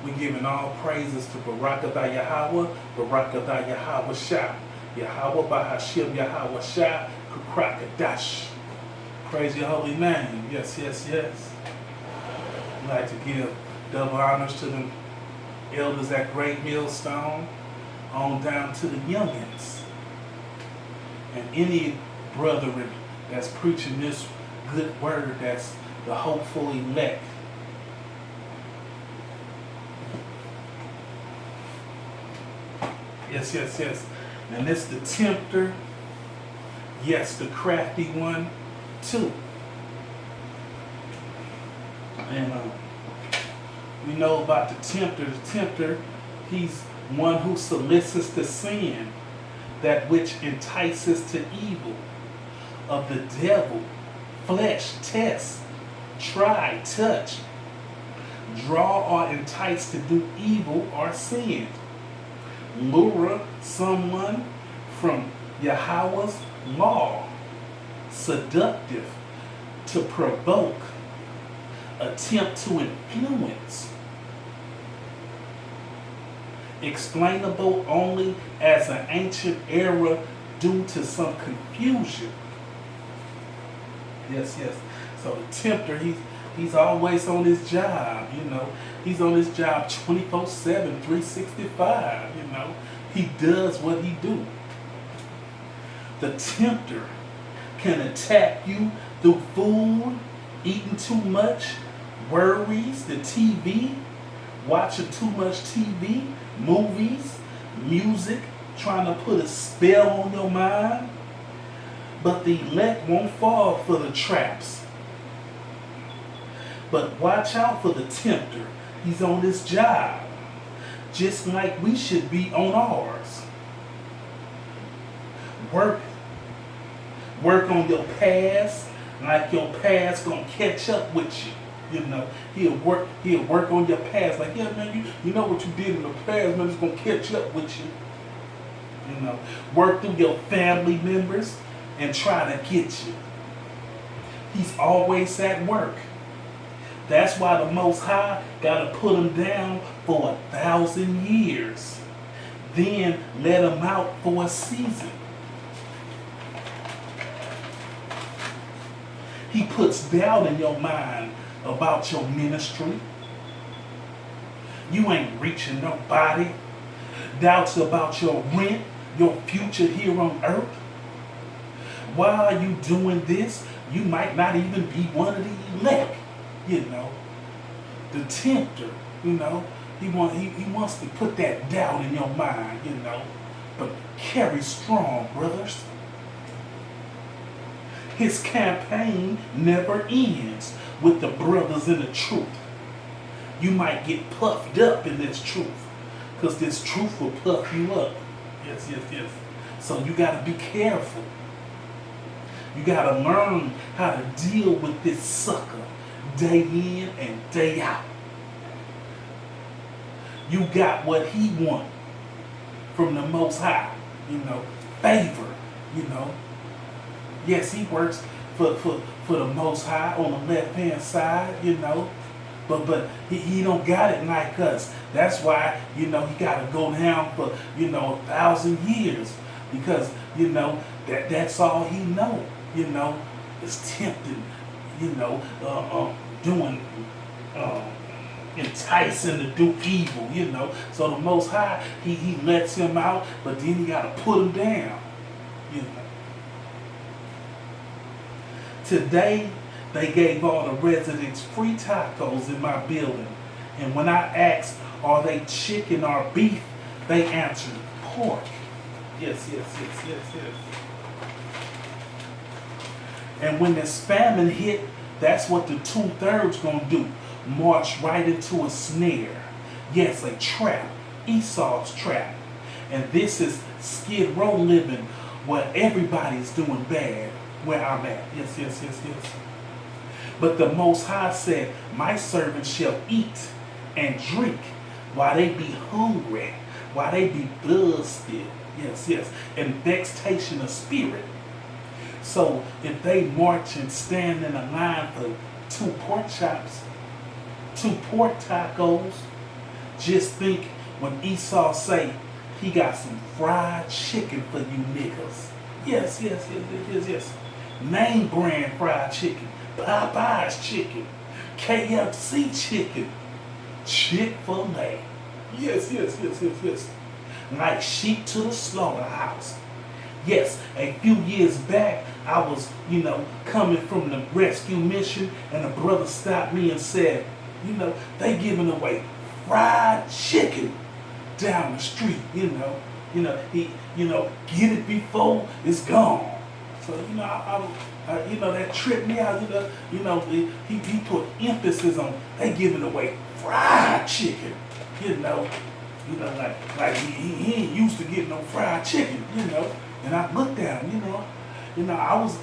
We giving all praises to Barakatah Yahweh, Barakatah Yahweh Shah, Yahweh Bahashim Yahweh Shah, Kukrakadash. Praise your holy name. Yes, yes, yes. We'd like to give double honors to the elders at Great Millstone, on down to the youngins. And any brethren that's preaching this good word, that's the hopeful elect. Yes, yes, yes. And this the Tempter. Yes, the Krafty one too. And we know about the Tempter. The Tempter, he's one who solicits to sin, that which entices to evil, of the devil, flesh, test, try, touch, draw, or entice to do evil or sin. Lure someone from Yahweh's law, seductive, to provoke, attempt to influence, explainable only as an ancient error due to some confusion. Yes, yes. So the Tempter, he's always on his job, you know. He's on his job 24/7, 365, you know. He does what he do. The Tempter can attack you through food, eating too much, worries, the TV, watching too much TV, movies, music, trying to put a spell on your mind. But the elect won't fall for the traps. But watch out for the Tempter. He's on his job, just like we should be on ours. Work on your past, like your past gonna catch up with you. You know, he'll work on your past. Like, yeah, man, you know what you did in the past, man, it's gonna catch up with you. You know, work through your family members and try to get you. He's always at work. That's why the Most High got to put him down for 1,000 years. Then let him out for a season. He puts doubt in your mind about your ministry. You ain't reaching nobody. Doubts about your rent, your future here on earth. Why are you doing this? You might not even be one of the elect. You know, the Tempter, you know, he wants to put that doubt in your mind, you know. But carry strong, brothers. His campaign never ends with the brothers in the truth. You might get puffed up in this truth, because this truth will puff you up. Yes, yes, yes. So you got to be careful. You got to learn how to deal with this sucker day in and day out. You got what he wants from the Most High, you know, favor, you know. Yes, he works for the Most High on the left-hand side, you know, but he don't got it like us. That's why, you know, he got to go down for, you know, 1,000 years, because, you know, that's all he know, you know, is tempting, you know, doing, enticing to do evil, you know. So the Most High, he lets him out, but then he got to put him down, you know. Today, they gave all the residents free tacos in my building. And when I asked, are they chicken or beef, they answered, pork. Yes, yes, yes, yes, yes. And when this famine hit, that's what the 2/3 gonna do. March right into a snare. Yes, a trap. Esau's trap. And this is Skid Row living, where everybody's doing bad. Where I'm at. Yes, yes, yes, yes. But the Most High said, my servants shall eat and drink while they be hungry, while they be thirsty. Yes, yes. And vexation of spirit. So if they march and stand in a line for 2 pork chops, 2 pork tacos, Just think when Esau say he got some fried chicken for you niggas. Yes, yes, yes, yes, yes, yes. Name brand fried chicken, Popeye's chicken, KFC chicken, Chick-fil-A. Yes, yes, yes, yes, yes. Like sheep to the slaughterhouse. Yes, a few years back, I was, coming from the rescue mission, and a brother stopped me and said, they giving away fried chicken down the street, get it before it's gone. So, that tripped me out, he put emphasis on, they giving away fried chicken, like he ain't used to getting no fried chicken, And I looked at him, I was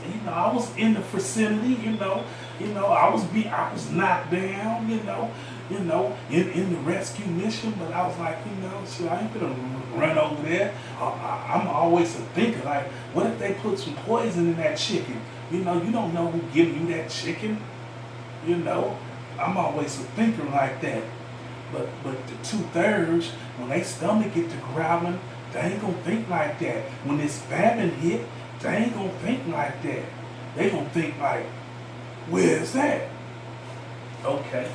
in the vicinity, I was knocked down, in the rescue mission, but I was like, shit, I ain't gonna run over there. I'm always a thinker, like, what if they put some poison in that chicken? You don't know who giving you that chicken, I'm always a thinker like that. But the 2/3, when they stomach get to growling, they ain't gonna think like that. When this famine hit, they ain't gonna think like that. They gonna think like, where's that? Okay.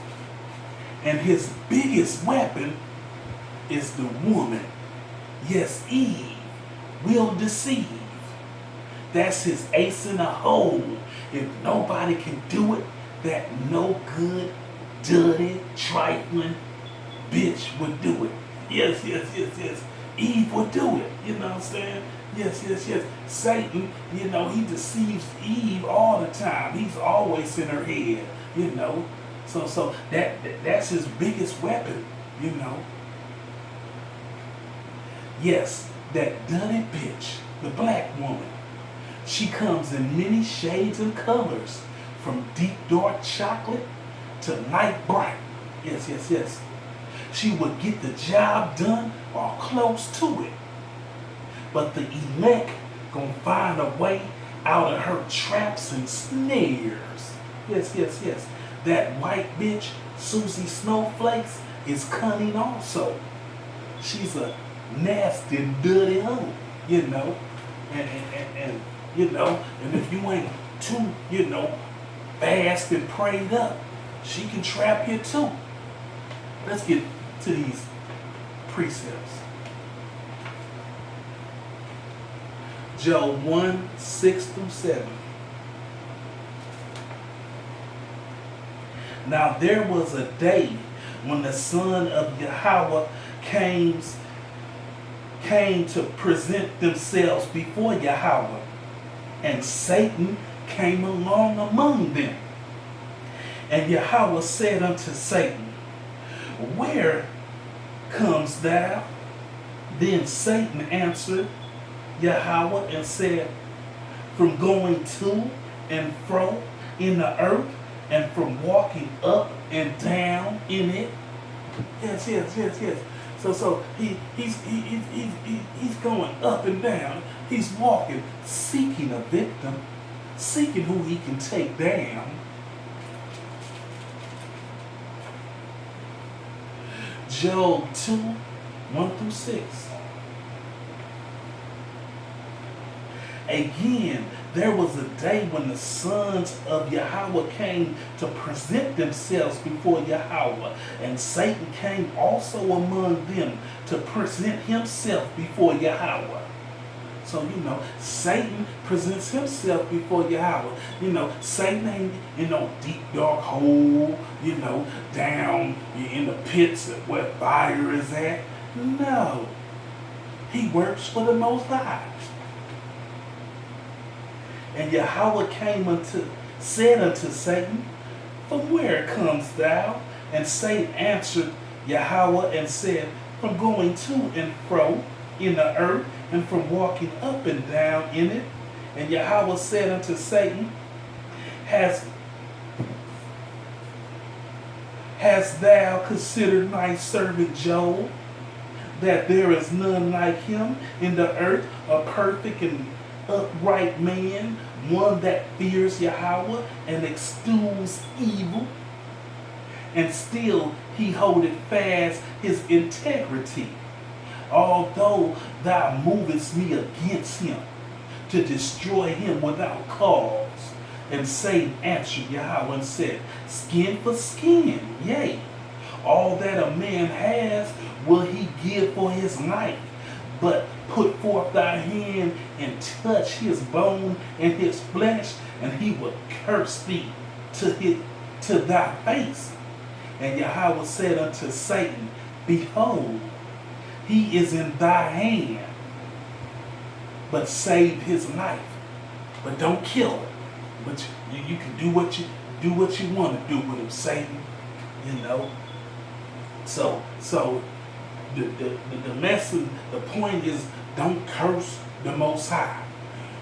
And his biggest weapon is the woman. Yes, Eve will deceive. That's his ace in the hole. If nobody can do it, that no good, dirty, trifling bitch would do it. Yes, yes, yes, yes. Eve would do it. You know what I'm saying? Yes, yes, yes. Satan, he deceives Eve all the time. He's always in her head, So that's his biggest weapon, Yes, that dirty bitch, the black woman. She comes in many shades and colors, from deep dark chocolate to light bright. Yes, yes, yes. She would get the job done or close to it. But the elect gonna find a way out of her traps and snares. Yes, yes, yes. That white bitch, Susie Snowflakes, is cunning also. She's a nasty, dirty hoe, And if you ain't too, fast and prayed up, she can trap you too. Let's get to these precepts. Job 1, 6-7. Now there was a day when the son of Yahweh came to present themselves before Yahweh, and Satan came along among them. And Yahweh said unto Satan, where comes thou? Then Satan answered Yahweh and said, from going to and fro in the earth, and from walking up and down in it. Yes, yes, yes, yes. So he's going up and down. He's walking, seeking a victim, seeking who he can take down. Job 2, 1-6. Again, there was a day when the sons of Yahweh came to present themselves before Yahweh, and Satan came also among them to present himself before Yahweh. So, Satan presents himself before Yahweh. Satan ain't in no deep, dark hole, down in the pits where fire is at. No. He works for the Most High. And Yahweh said unto Satan, from where comest thou? And Satan answered Yahweh and said, from going to and fro in the earth, and from walking up and down in it. And Yahweh said unto Satan, Hast thou considered my servant Job, that there is none like him in the earth, a perfect and upright man, one that fears Yahweh and eschews evil? and still he holdeth fast his integrity. Although thou movest me against him, to destroy him without cause. And Satan answered Yahweh and said, skin for skin, yea. All that a man has will he give for his life. But put forth thy hand and touch his bone and his flesh, and he will curse thee to thy face. And Yahweh said unto Satan, behold, he is in thy hand, but save his life. But don't kill him. But you can do what you want to do with him, Satan. You know. So the message, the point is, don't curse the Most High,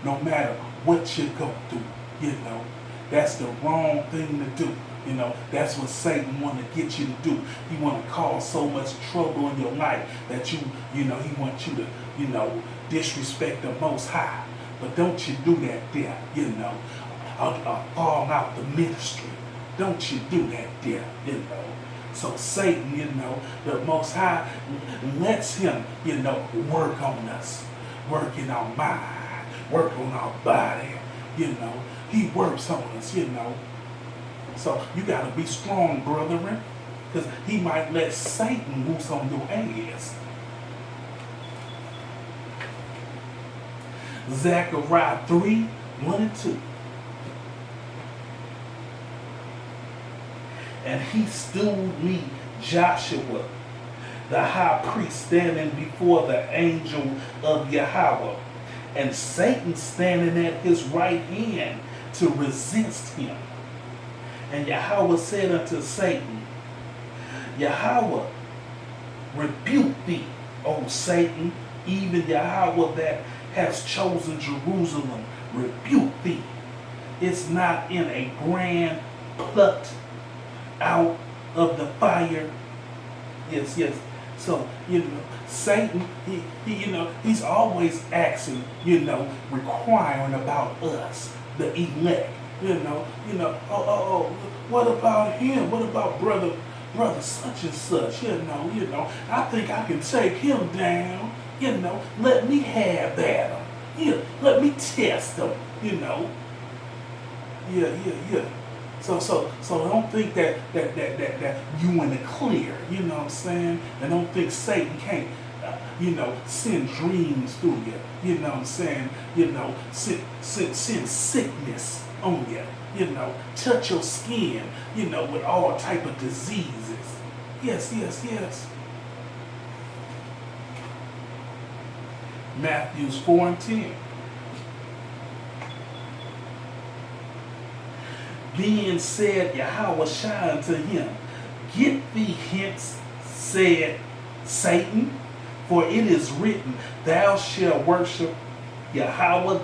no matter what you go through. You know, that's the wrong thing to do. You know, that's what Satan want to get you to do. He want to cause so much trouble in your life that he wants you to, disrespect the Most High. But don't you do that there, fall out the ministry. Don't you do that there, So Satan, the Most High lets him, work on us, work in our mind, work on our body, He works on us, So you got to be strong, brethren, because he might let Satan loose on your ass. Zechariah 3:1-2. And he stewed me, Joshua, the high priest, standing before the angel of Yahweh, and Satan standing at his right hand to resist him. And Yahweh said unto Satan, Yahweh rebuke thee, O Satan, even Yahweh that has chosen Jerusalem, rebuke thee. It's not in a brand plucked out of the fire. Yes. So, Satan, he's always asking, requiring about us, the elect. What about him? What about brother such and such? I think I can take him down. Let me have that. Let me test him. Yeah. So don't think that you in the clear. You know what I'm saying? And don't think Satan can't, send dreams through you. You know what I'm saying? Send sickness on you. Touch your skin. With all type of diseases. Yes. Matthew 4:10. Then said Yahweh unto him, get thee hence, said Satan, for it is written, thou shalt worship Yahweh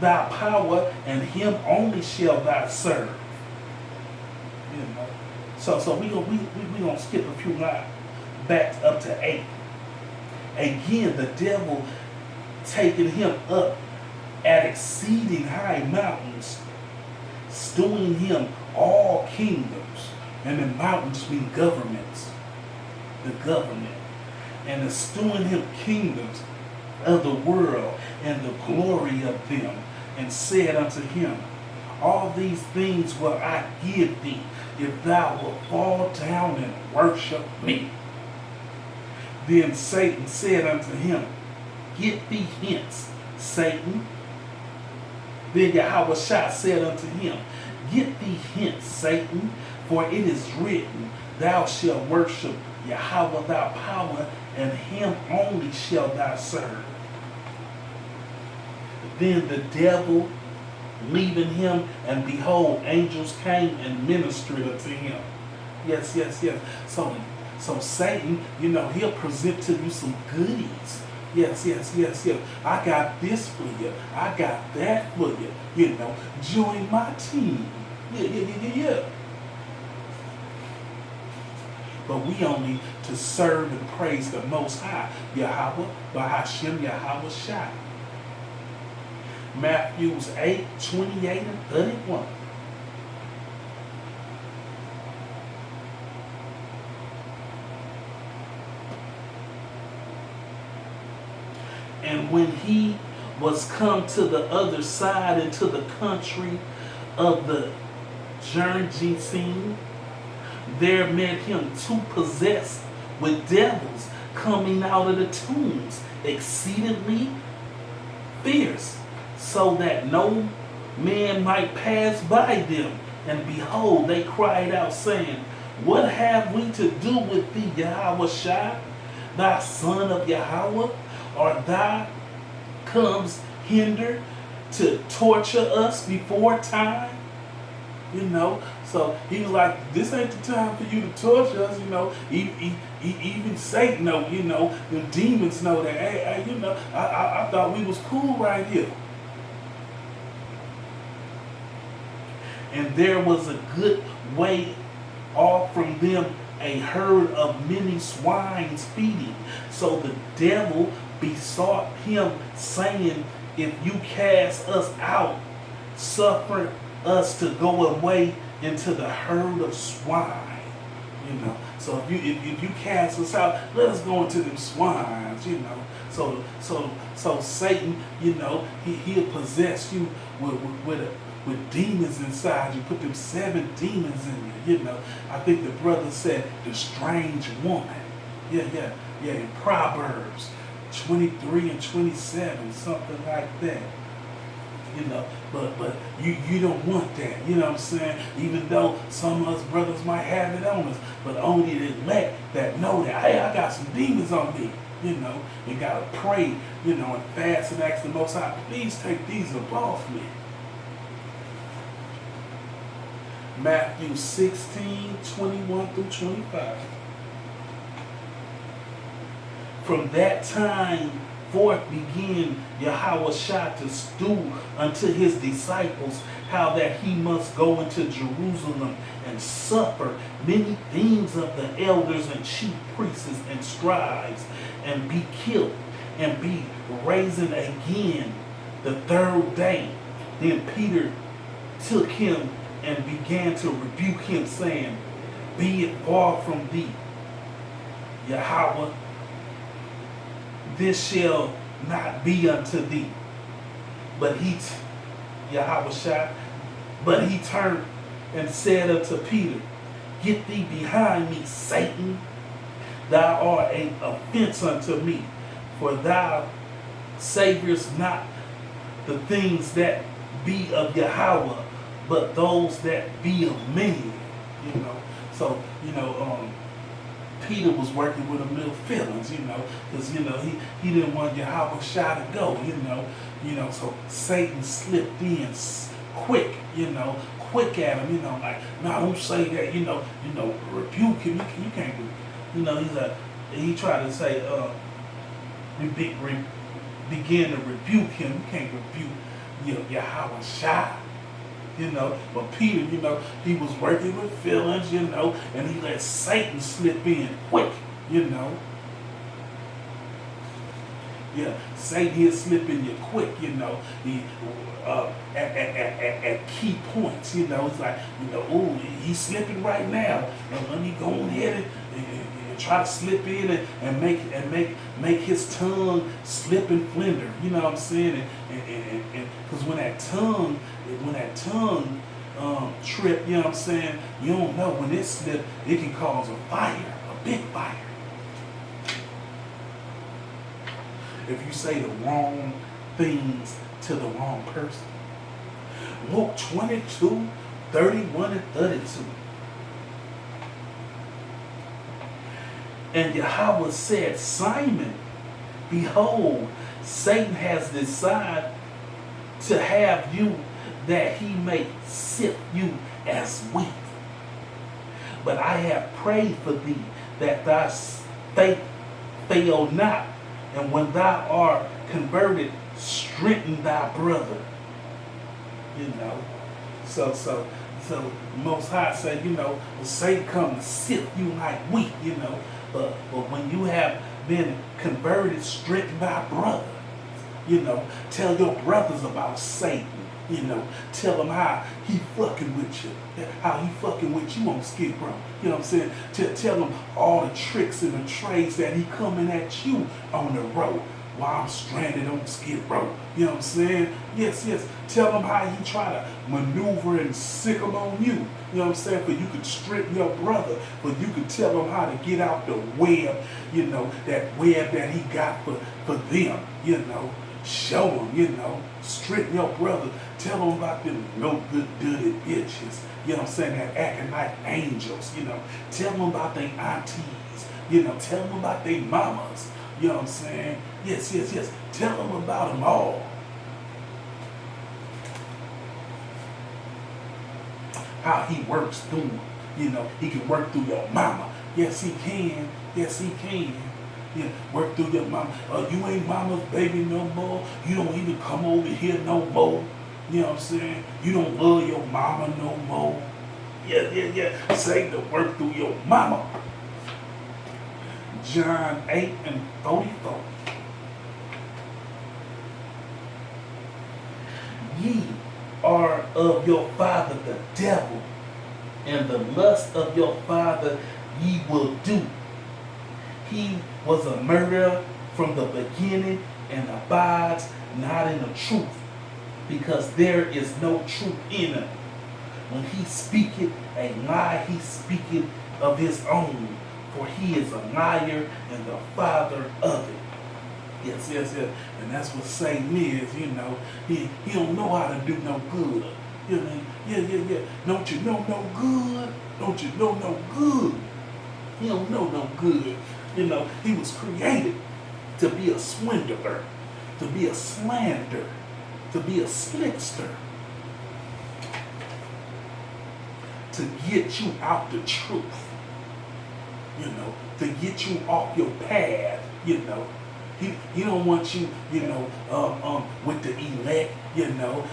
thy power, and him only shall thou serve. So we gonna skip a few lines back up to 8. Again, the devil taking him up at exceeding high mountains, stewing him all kingdoms, and the mountains mean governments, the government, and the stewing him kingdoms of the world and the glory of them, and said unto him, all these things will I give thee, if thou wilt fall down and worship me. Then Satan said unto him, get thee hence, Satan. Then Yahweh said unto him, get thee hence, Satan, for it is written, thou shalt worship Yahweh thy power, and him only shalt thou serve. Then the devil leaving him, and behold, angels came and ministered unto him. Yes. So Satan, he'll present to you some goodies. Yes. I got this for you. I got that for you. Join my team. Yeah. But we only to serve and praise the Most High, Yahweh, Bahashem, Yahweh Shai. Matthew 8:28-31. And when he was come to the other side into the country of the Gergesenes, there met him two possessed with devils coming out of the tombs, exceedingly fierce, so that no man might pass by them. And behold, they cried out, saying, What have we to do with thee, Yahushua, thy son of Yahweh? Art thou comes hinder to torture us before time? You know, so he was like, this ain't the time for you to torture us, you know. Even Satan know, you know, the demons know that, hey, you know, I thought we was cool right here. And there was a good way off from them a herd of many swines feeding. So the devil besought him, saying, If you cast us out, suffer us to go away into the herd of swine. You know, so if you cast us out, let us go into them swines. You know, so Satan, you know, he'll possess you with demons inside you. Put them 7 demons in you. You know, I think the brother said the strange woman. Yeah. In Proverbs 23 and 27, something like that. You know, but you don't want that. You know what I'm saying? Even though some of us brothers might have it on us, but only the elect that know that, hey, I got some demons on me. You know, you gotta pray, you know, and fast and ask the Most High, please take these up off me. Matthew 16, 21 through 25. From that time forth began Yahushua to stew unto his disciples how that he must go into Jerusalem and suffer many things of the elders and chief priests and scribes, and be killed, and be risen again the 3rd day. Then Peter took him and began to rebuke him, saying, Be it far from thee, Yahweh, this shall not be unto thee. But he turned and said unto Peter, Get thee behind me, Satan. Thou art an offense unto me, for thou saviorest not the things that be of Yahweh, but those that be of men. You know, so you know, Peter was working with them little feelings, you know, because you know he didn't want Yahushua to go, you know, so Satan slipped in quick at him, you know, like, no, don't say that, you know, rebuke him, you can't do, you know, he tried to say, begin to rebuke him, you can't rebuke Yahushua. You know, but Peter, you know, he was working with feelings, you know, and he let Satan slip in quick, you know. Yeah, Satan, he'll slip in you quick, you know. He at key points, you know. It's like, you know, ooh, he's slipping right now. And let me go ahead and try to slip in and make his tongue slip and flinder. You know what I'm saying? And because when that tongue trip, you know what I'm saying, you don't know, when it slip, it can cause a fire, a big fire. If you say the wrong things to the wrong person. Luke 22, 31 and 32. And Yahweh said, Simon, behold, Satan has decided to have you, that he may sift you as wheat. But I have prayed for thee, that thy faith fail not, and when thou art converted, strengthen thy brother. You know, so Most High said, you know, Satan come to sift you like wheat, you know, but when you have been converted, strengthen thy brother. You know, tell your brothers about Satan. You know, tell them how he fucking with you. How he fucking with you on Skid Row. You know what I'm saying? Tell them all the tricks and the trades that he coming at you on the road. while I'm stranded on Skid Row. You know what I'm saying? Yes, yes. Tell him how he try to maneuver and sickle on you. You know what I'm saying? For you could strip your brother. For you could tell him how to get out the web, you know, that web that he got for them, you know. Show him, you know. Strip your brother. Tell him about them no good, dirty bitches. You know what I'm saying? That acting like angels, you know. Tell them about their aunties. You know, tell them about their mamas. You know what I'm saying? Yes, yes, yes. Tell them about them all. How he works through them. You know, he can work through your mama. Yes, he can. Yes, he can. Yeah, work through your mama. You ain't mama's baby no more. You don't even come over here no more. You know what I'm saying? You don't love your mama no more. Yeah, yeah, yeah. Say to work through your mama. John 8:44. Ye are of your father the devil, and the lust of your father ye will do. He was a murderer from the beginning and abides not in the truth, because there is no truth in him. When he speaketh a lie, he speaketh of his own, for he is a liar and the father of it. Yes, yes, yes. And that's what Satan is, you know. He don't know how to do no good. You know, yeah, yeah, yeah. Don't you know no good? Don't you know no good? He don't know no good. You know, he was created to be a swindler, to be a slanderer, to be a slickster, to get you out the truth, you know, to get you off your path, you know. He don't want you, you know, with the elect, you know,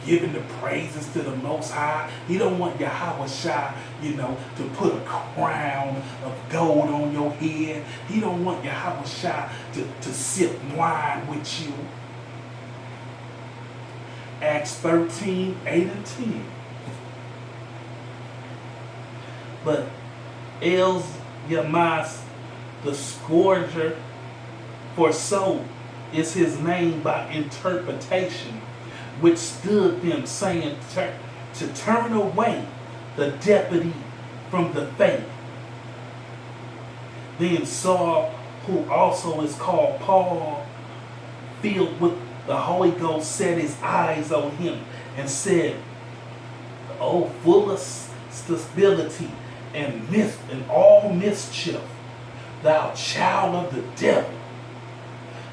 giving the praises to the Most High. He don't want Yahweh Shai, you know, to put a crown of gold on your head. He don't want Yahweh Shai to sip wine with you. Acts 13:8-10. But Yamas, the scourger, for so is his name by interpretation, which stood them, saying to turn away the deputy from the faith. Then Saul, who also is called Paul, filled with the Holy Ghost, set his eyes on him and said, "O full of stability and all mischief, thou child of the devil,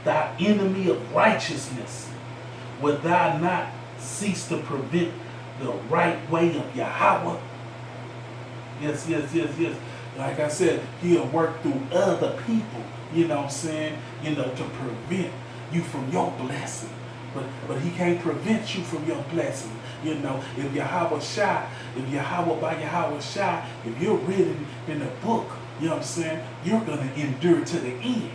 thou enemy of righteousness, would thou not cease to prevent the right way of Yahweh?" Yes, yes, yes, yes. Like I said, he'll work through other people, you know what I'm saying, you know, to prevent you from your blessing. But he can't prevent you from your blessing. You know, if Yahweh Shai, if Yahweh by Yahweh Shai, if you're written in the book, you know what I'm saying, you're going to endure to the end.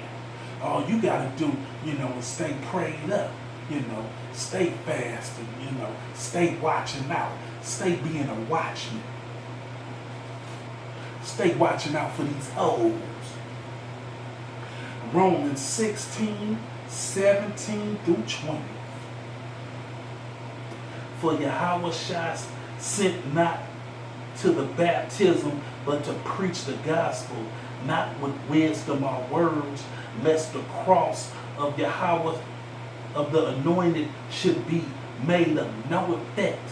All you got to do, you know, is stay prayed up, you know, stay fasting, you know, stay watching out, stay being a watchman. Stay watching out for these hoes. Romans 16:17-20. For Yahweh Shai sent not to the baptism, but to preach the gospel, not with wisdom or words, lest the cross of Yahweh of the anointed should be made of no effect.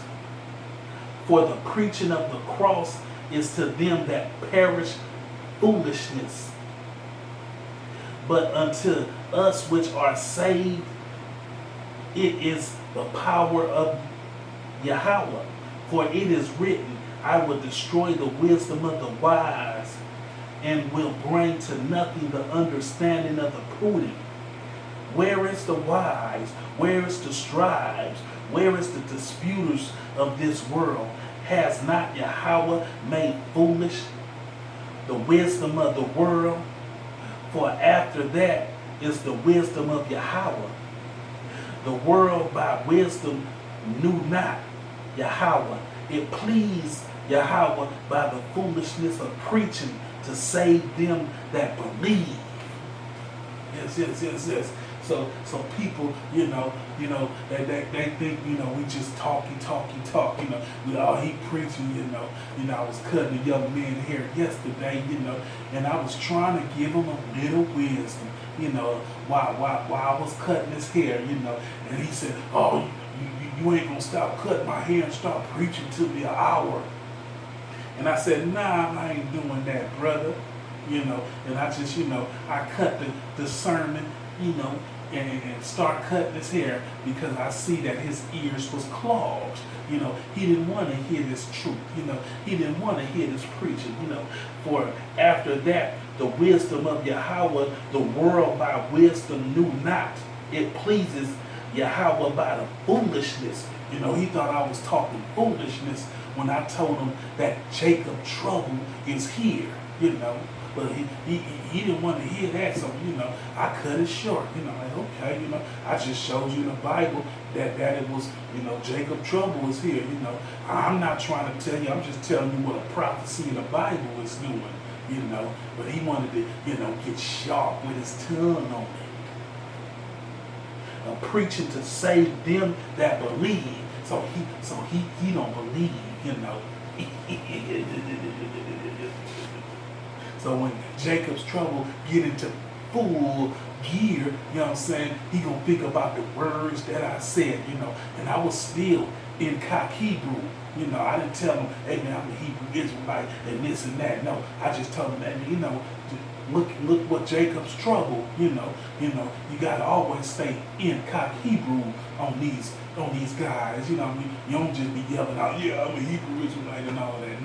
For the preaching of the cross is to them that perish foolishness, but unto us which are saved it is the power of Yahweh. For it is written, I will destroy the wisdom of the wise, and will bring to nothing the understanding of the prudent. Where is the wise? Where is the scribes? Where is the disputers of this world? Has not Yahweh made foolish the wisdom of the world? For after that is the wisdom of Yahweh. The world by wisdom knew not Yahweh. It pleased Yahweh by the foolishness of preaching to save them that believe. Yes, yes, yes, yes. So people, they think, we just talk, he preaching, I was cutting a young man's hair yesterday, and I was trying to give him a little wisdom, while I was cutting his hair, and he said, oh, you ain't gonna stop cutting my hair and start preaching to me an hour. And I said, nah, I ain't doing that, brother. And I just, I cut the sermon, and start cutting his hair because I see that his ears was clogged. He didn't want to hear this truth. He didn't want to hear this preaching. For after that, the wisdom of Yahweh, the world by wisdom knew not. It pleases Yahweh by the foolishness. He thought I was talking foolishness when I told him that Jacob's trouble is here. But he didn't want to hear that, so I cut it short. Okay, I just showed you in the Bible that it was, Jacob's trouble is here. I'm not trying to tell you, I'm just telling you what a prophecy in the Bible is doing. But he wanted to, get sharp with his tongue on it. Preaching to save them that believe. So he don't believe. So when Jacob's trouble get into full gear, he gonna think about the words that I said, and I was still in cock Hebrew. I didn't tell him, hey man, I'm a Hebrew Israelite and this and that. No, I just told him that, look what Jacob's trouble, you gotta always stay in cock Hebrew on these guys, you don't just be yelling out, yeah, I'm a Hebrew Israelite and all that.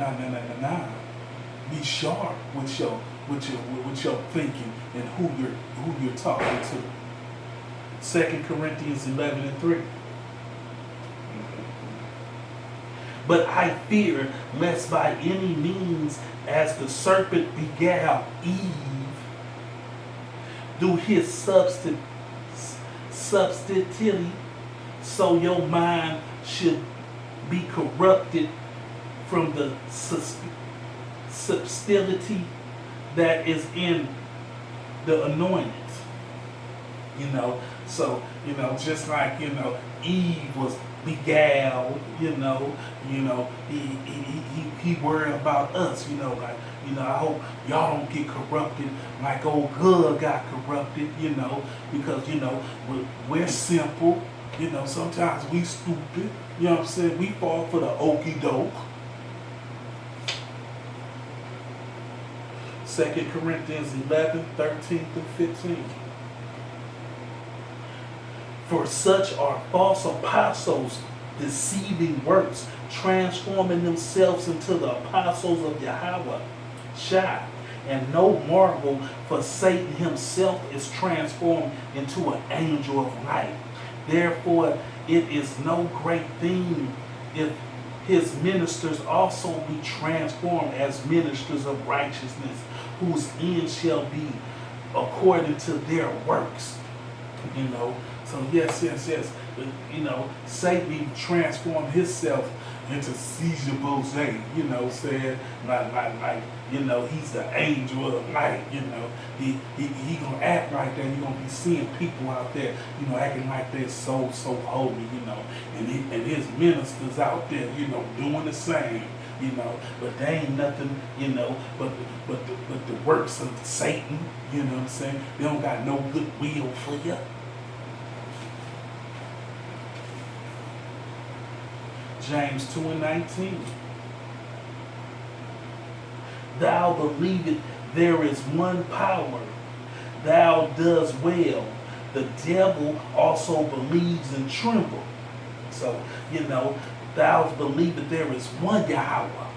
Nah. Be sharp with your thinking and who you're talking to. 2 Corinthians 11:3. But I fear lest by any means, as the serpent beguiled Eve through his subtlety, so your mind should be corrupted from the subtlety that is in the anointings. So, just like, Eve was beguiled, he worried about us, I hope y'all don't get corrupted like old God got corrupted, because, we're simple, sometimes we stupid, we fall for the okie doke. 2 Corinthians 11:13-15. For such are false apostles, deceiving works, transforming themselves into the apostles of Yahweh. Shai. And no marvel, for Satan himself is transformed into an angel of light. Therefore, it is no great thing if his ministers also be transformed as ministers of righteousness, whose end shall be according to their works. So yes. Satan transformed himself into Caesar Bose, saying like he's the angel of light, he gonna act like that. You're gonna be seeing people out there, acting like they're so holy, and his ministers out there, doing the same, but they ain't nothing, but the works of Satan, They don't got no goodwill for you. James 2:19. Thou believest there is one power. Thou does well. The devil also believes and trembles. So, thou believest there is one Yahweh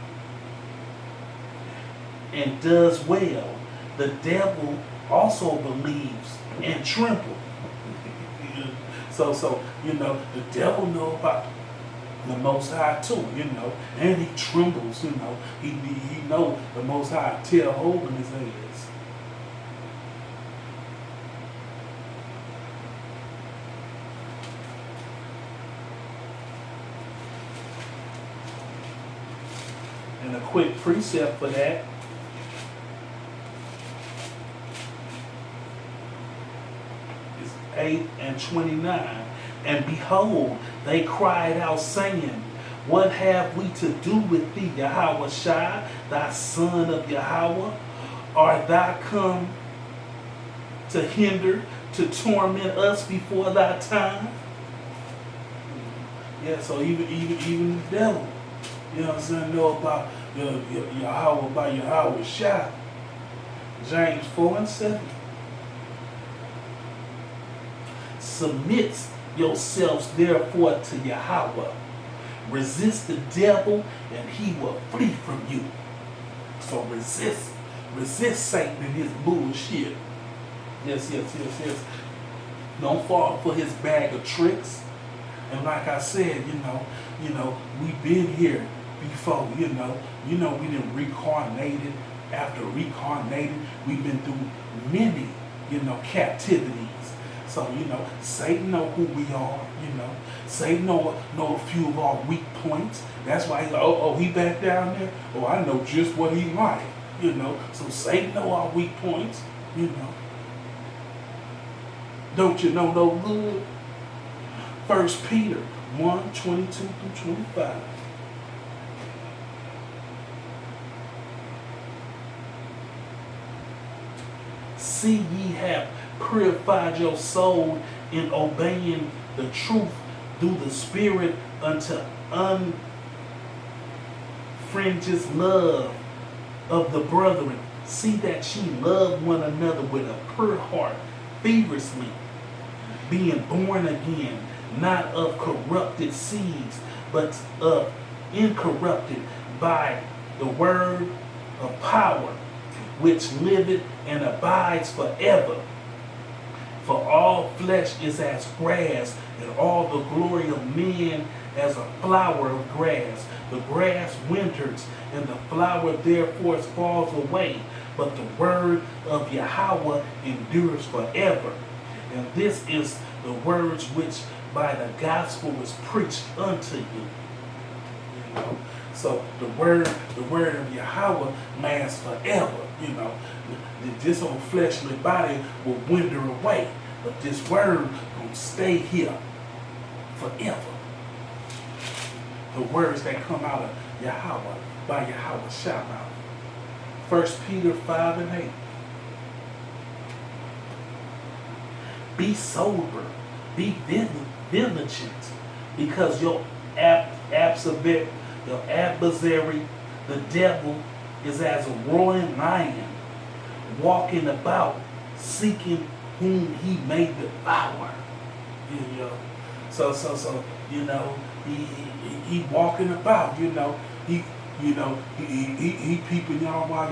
and does well. The devil also believes and trembles. So, the devil know about the Most High too, and he trembles, he know the Most High tear hold in his hands. And a quick precept for that is 8 and 29. And behold, they cried out, saying, what have we to do with thee, Yahweh Shai, thy son of Yahweh? Art thou come to hinder, to torment us before thy time? Yeah, so even the devil, you know what I'm saying, know about Yahweh by Yahweh Shai. James 4 and 7. Submit yourselves therefore to Yahweh. Resist the devil and he will flee from you. So resist Satan and his bullshit. Yes. Don't fall for his bag of tricks. And like I said, we've been here before, we done reincarnated after reincarnated. We've been through many, captivities. So, Satan know who we are, Satan know a few of our weak points. That's why he's like, he back down there? Oh, I know just what he like, So Satan know our weak points, Don't you know no good? 1 Peter 1, 22 through 25. See ye have purified your soul in obeying the truth through the Spirit unto unfringes love of the brethren. See that ye love one another with a pure heart, feverishly, being born again, not of corrupted seeds, but of incorrupted by the word of power, which liveth and abides forever. For all flesh is as grass, and all the glory of men as a flower of grass. The grass winters, and the flower therefore falls away, but the word of Yahweh endures forever. And this is the words which by the gospel was preached unto you. So the word of Yahweh lasts forever. This old fleshly body will wither away, but this word will stay here forever. The words that come out of Yahweh by Yahweh shout out. 1 Peter 5 and 8. Be sober, be diligent, because your adversary, the devil, is as a roaring lion, walking about, seeking whom he may devour. So he walking about. He peeping y'all while